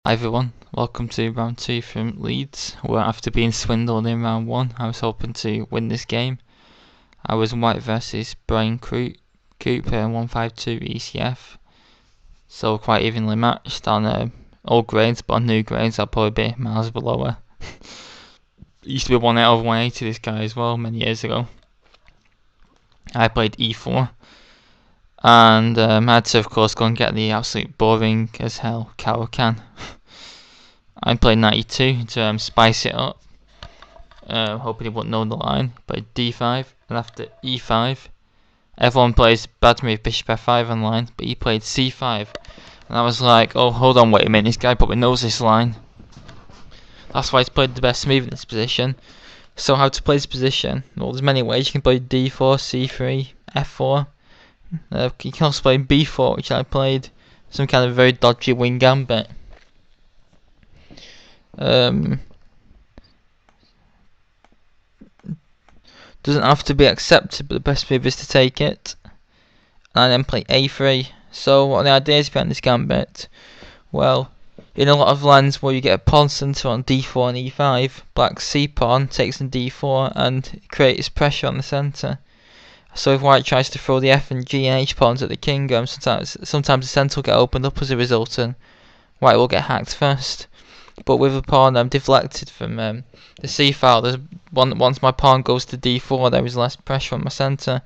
Hi everyone, welcome to round 2 from Leeds, where after being swindled in round 1, I was hoping to win this game. I was white versus brown Coop 152 ECF, so quite evenly matched on old grades, but on new grades I'll probably be miles below her. Used to be 1 out of 180 this guy as well, many years ago. I played E4, and I had to of course go and get the absolute boring as hell cow can. I played 92 to spice it up, hoping he wouldn't know the line. Played D5, and after E5, everyone plays bad move Bishop F5 online, but he played C5, and I was like, oh hold on, wait a minute, this guy probably knows this line. That's why he's played the best move in this position. So how to play this position? Well, there's many ways. You can play D4, C3, F4. You can also play B4, which I played some kind of very dodgy wing gambit. Doesn't have to be accepted, but the best move is to take it. And then play A3. So what are the ideas behind this gambit? Well, in a lot of lands where you get a pawn center on D4 and E5, black C pawn takes on D4 and creates pressure on the center. So if white tries to throw the F and G and H pawns at the king, sometimes the center will get opened up as a result, and white will get hacked first. But with a pawn deflected from the C file, once my pawn goes to D4, there is less pressure on my center,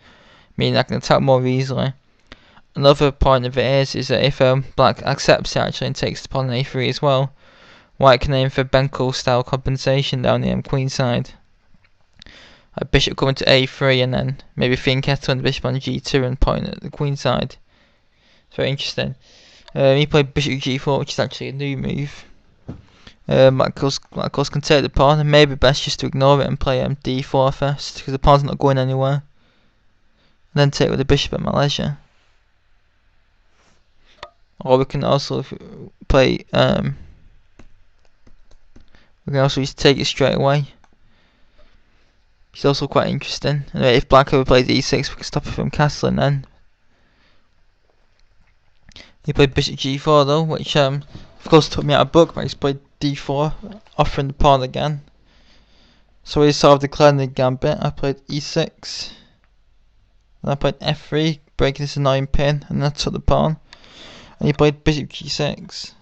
meaning I can attack more easily. Another point of it is that if black accepts it actually and takes the pawn on A3 as well, white can aim for Benko style compensation down the queen side. A bishop coming to A3 and then maybe Ke2 and the bishop on G2 and point at the queen side. It's very interesting. He played bishop G4, which is actually a new move. Black of course can take the pawn, and maybe best just to ignore it and play D4 first, because the pawn's not going anywhere. And then take with the bishop at my leisure. Or we can also play. We can also just take it straight away. It's also quite interesting. Anyway, if black ever plays E6, we can stop it from castling then. He played bishop G4 though, which of course took me out of book, but he's played D4, offering the pawn again. So he sort of declared the gambit. I played E6, and I played F3, breaking this annoying pin, and then I took the pawn. And he played bishop G6.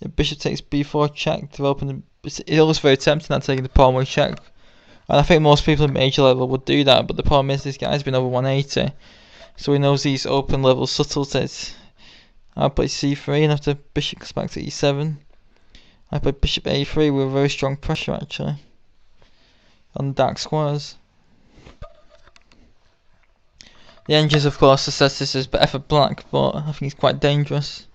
If bishop takes B4 check to open the. It looks very tempting not taking the pawn with check. And I think most people at major level would do that, but the problem is this guy's been over 180, so he knows these open level subtleties. I play C3, and after bishop goes back to E7, I play bishop A3 with very strong pressure actually on the dark squares. The engines of course assess this as better for black, but I think it's quite dangerous.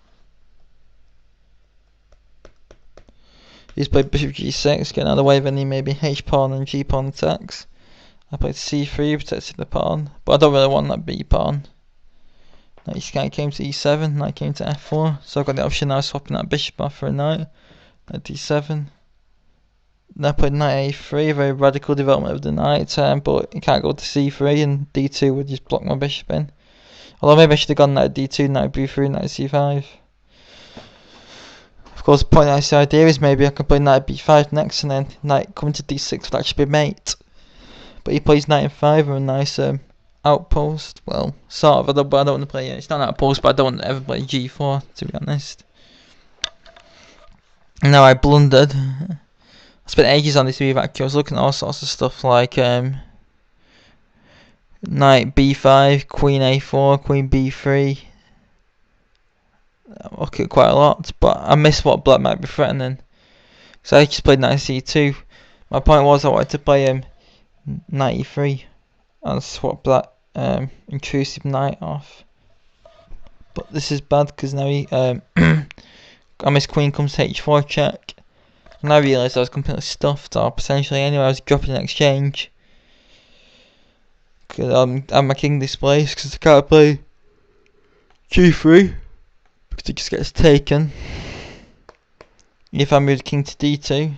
He's played bishop G6, getting out of the way of any maybe H pawn and G pawn attacks. I played C3, protecting the pawn, but I don't really want that B pawn. Now this guy came to E7, knight came to F4, so I've got the option now of swapping that bishop off for a knight. Knight D7. Then I played knight A3, a very radical development of the knight, but it can't go to C3, and D2 would just block my bishop in. Although maybe I should have gone knight D2, knight B3, knight C5. Of course, the point I see idea is maybe I can play knight B5 next, and then knight coming to D6 would actually be mate. But he plays knight F5 or a nice outpost. Well, sort of, but I don't want to play it. It's not an outpost, but I don't want to ever play G4, to be honest. Now I blundered. I spent ages on this move actually. I was looking at all sorts of stuff like knight B5, queen A4, queen B3. I look at quite a lot, but I missed what black might be threatening. So I just played knight C2. My point was I wanted to play knight E3 and swap that intrusive knight off. But this is bad because now he on his queen comes to H4 check, and I realised I was completely stuffed, or potentially anyway I was dropping an exchange. Because I have my king displaced because I can't play G3 because it just gets taken. If I move the king to D2,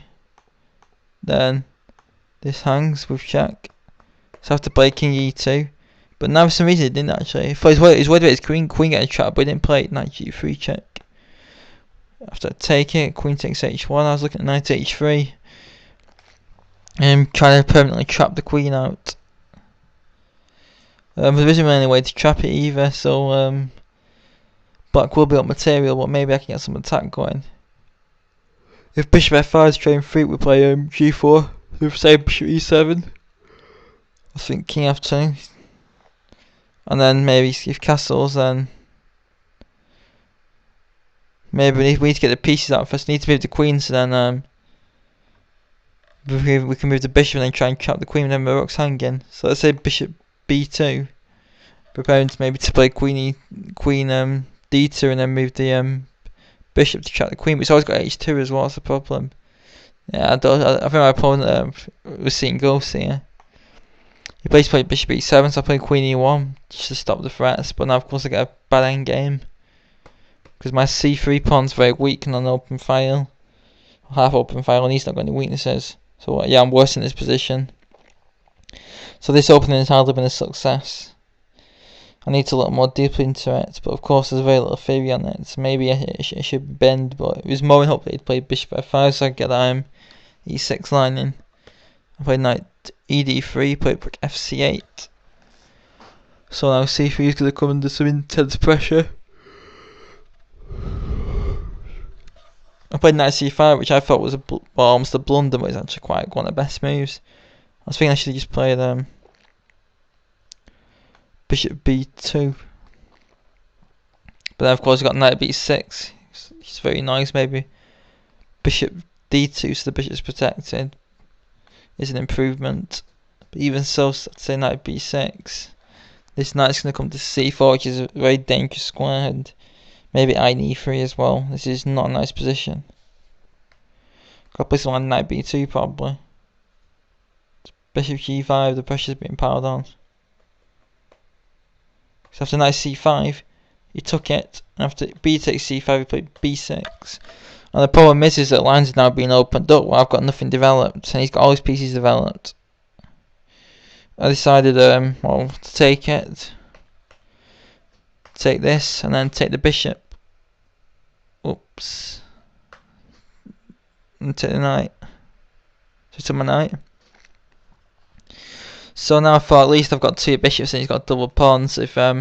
then this hangs with check, so I have to play king E2. But now for some reason it didn't actually. I thought he was worried about his queen getting trapped, but he didn't play knight G3 check. after I take it, queen takes h1. I was looking at knight h3 and trying to permanently trap the queen out. There isn't really any way to trap it either, so black will be up material, but maybe I can get some attack going. If bishop f5 is trading free, we play g4 with say bishop e7. I think king f2, and then maybe if castles, then maybe we need to get the pieces out first. We need to move the queen, so then we can move the bishop and then try and trap the queen, and then the rook's hanging. So let's say bishop b2, preparing to maybe to play queen d2 and then move the bishop to trap the queen. But it's always got h2 as well. That's the problem. Yeah, I think my opponent was seeing ghosts here. He played bishop e7, so I played queen e1 just to stop the threats. But now of course I get a bad endgame because my c3 pawn's very weak and on open file, half open file, and he's not got any weaknesses. So yeah, I'm worse in this position. So this opening has hardly been a success. I need to look more deeply into it, but of course there's very little theory on it, so maybe it should bend, but it was more in hope that he'd play bishop f5 so I could get that e6 line in. I played knight ed3, played rook fc8. So now c3 is going to come under some intense pressure. I played knight c5, which I thought was almost a blunder, but it's actually quite one of the best moves. I was thinking I should have just played bishop b2, but then of course we've got knight b6. It's very nice. Maybe bishop d2, so the bishop's protected, is an improvement. But even so, I'd say knight b6. This knight's going to come to c4, which is a very dangerous square, and maybe e3 as well. This is not a nice position. Got to play something on knight b2 probably. Bishop g5, the pressure's being piled on. So after knight c5, he took it, and after b takes c5, he played b6. And the problem is that lines are now being opened up while I've got nothing developed, and he's got all his pieces developed. I decided, well, to take it, take this, and then take the bishop. Oops. And take the knight. So take my knight. So now I thought at least I've got two bishops and he's got double pawns. If I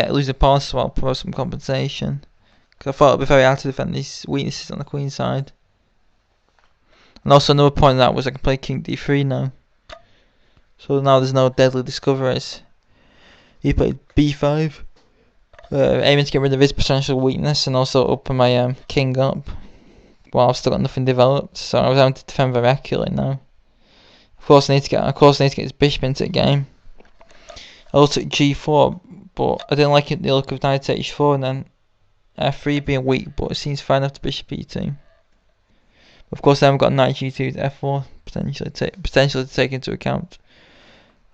lose a pawn, so I'll provide some compensation. Because I thought it'd be very hard to defend these weaknesses on the queen side. And also another point of that was I can play king d3 now. So now there's no deadly discoveries. He played b5, aiming to get rid of his potential weakness and also open my king up. While I've still got nothing developed, so I was having to defend very accurately now. Of course, I need to get his bishop into the game. I also took g4, but I didn't like the look of knight h4 and then f3 being weak, but it seems fine after bishop e2. Of course, then we've got knight g2 to f4 potentially to take into account.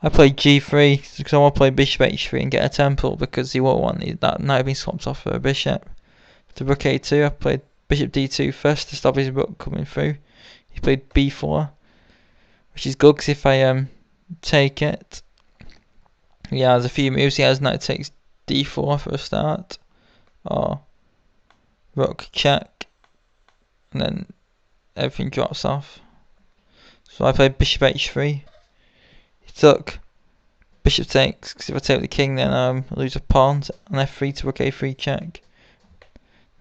I played g3 because I want to play bishop h3 and get a temple because he won't want that knight being swapped off for a bishop. To rook a2, I played bishop d2 first to stop his rook coming through. He played b4. Which is good because if I take it, yeah, there's a few moves. He has knight takes d4 for a start, or rook check, and then everything drops off. So I played bishop h3. He took bishop takes because if I take the king, then I lose a pawn on f3 to rook a3 check.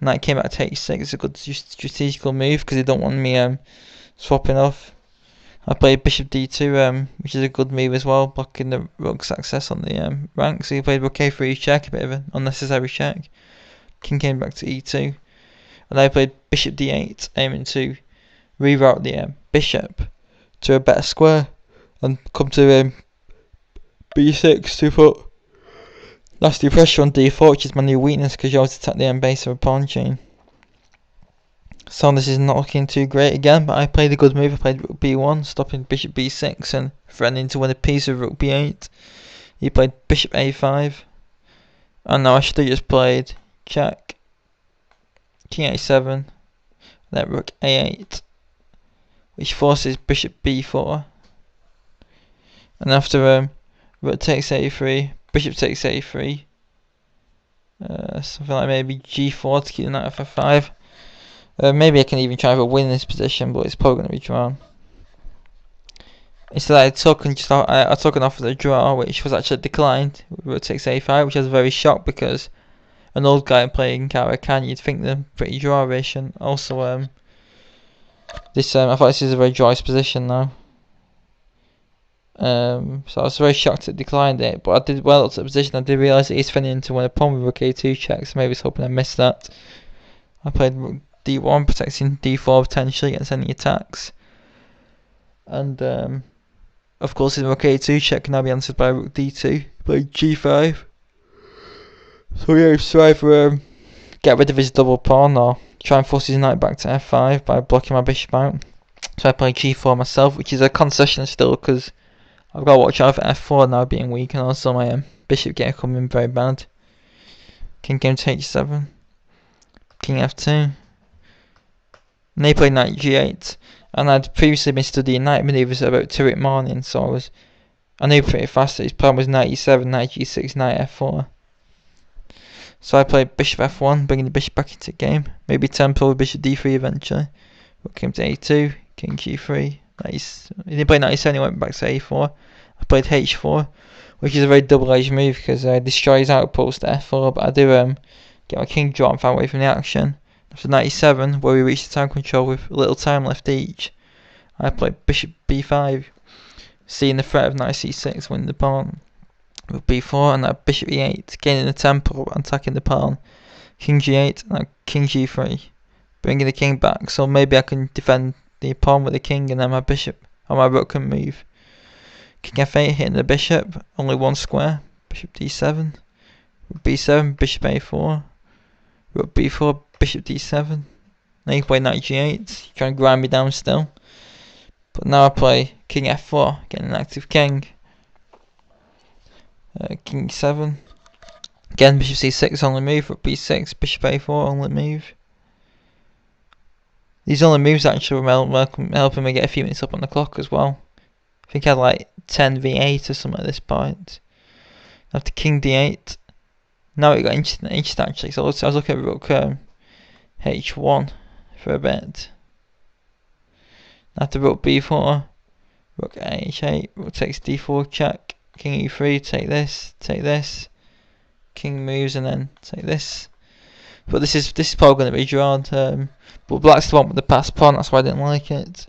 Knight came back to h6. It's a good strategical move because they don't want me swapping off. I played bishop d2, which is a good move as well, blocking the rook's access on the rank. So he played rook a3 check, a bit of an unnecessary check. King came back to e2, and I played bishop d8, aiming to reroute the bishop to a better square and come to b6 to put nasty pressure on d4, which is my new weakness because you always attack the base of a pawn chain. So this is not looking too great again, but I played a good move. I played rook b1, stopping bishop b6 and threatening to win a piece of rook b8. He played bishop a5, and now I should have just played check, king a7, then rook a8, which forces bishop b4. And after rook takes a3, bishop takes a3, something like maybe g4 to keep the knight off f5. Maybe I can even try for a win in this position, but it's probably going to be drawn. Instead I took and I took an offer to draw, which was actually declined. Rook takes a5, which I was very shocked because an old guy playing Caracan, you'd think they're pretty drawish, and also I thought this is a very drawish position now. So I was very shocked it declined it, but I did well up to the position. I did realise it is fending into when a pawn with rook a2 checks, so maybe I was hoping I missed that. I played rook d1, protecting d4 potentially against any attacks. And of course his rook a2 check can now be answered by rook d2. Played g5. So yeah, he's trying to get rid of his double pawn or try and force his knight back to f5 by blocking my bishop out. So I play g4 myself, which is a concession still because I've got to watch out for f4 now being weak, and also my bishop getting coming very bad. King game to h7, king f2. And they played knight g8, and I'd previously been studying knight manoeuvres at about 2 in the morning, so I knew pretty fast that his plan was knight e7, knight g6, knight f4. So I played bishop f1, bringing the bishop back into the game. Maybe tempo with bishop d3 eventually. Rook came to a2, king g3. He didn't play knight e7, he went back to a4. I played h4, which is a very double-edged move because I destroy his outpost at f4, but I do get my king drawn far away from the action. After knight e7, where we reach the time control with little time left each, I played bishop b5, seeing the threat of knight c6 winning the pawn. Rook b4 and now bishop e8, gaining the tempo and attacking the pawn. King g8 and now king g3, bringing the king back, so maybe I can defend the pawn with the king and then my bishop or my rook can move. King f8 hitting the bishop, only one square. Bishop d7, rook b7, bishop a4, rook b4, bishop d7. Now you play knight g8, trying to grind me down still. But now I play king f4, getting an active king. King e7. Again, bishop c6 only move, rook b6, bishop a4 only move. These only moves actually were helping me get a few minutes up on the clock as well. I think I had like 10 v8 or something at this point. After king d8, now it got interesting actually. So I was looking at rook h1 for a bit. After rook b4, rook h8, rook takes d4 check, king e3, take this, king moves and then take this. But this is probably going to be drawn. But black's the one with the pass pawn, that's why I didn't like it.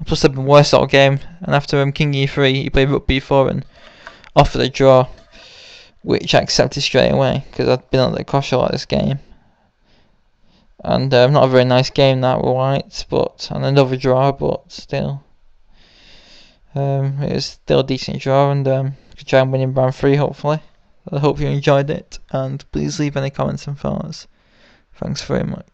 Plus I've been worse all game, and after king e3 he played rook b4 and offered a draw, which I accepted straight away because I'd been on the cosh a lot this game. And not a very nice game that with white, but and another draw, but still. It was still a decent draw, and could try and win in round 3 hopefully. I hope you enjoyed it, and please leave any comments and thoughts. Thanks very much.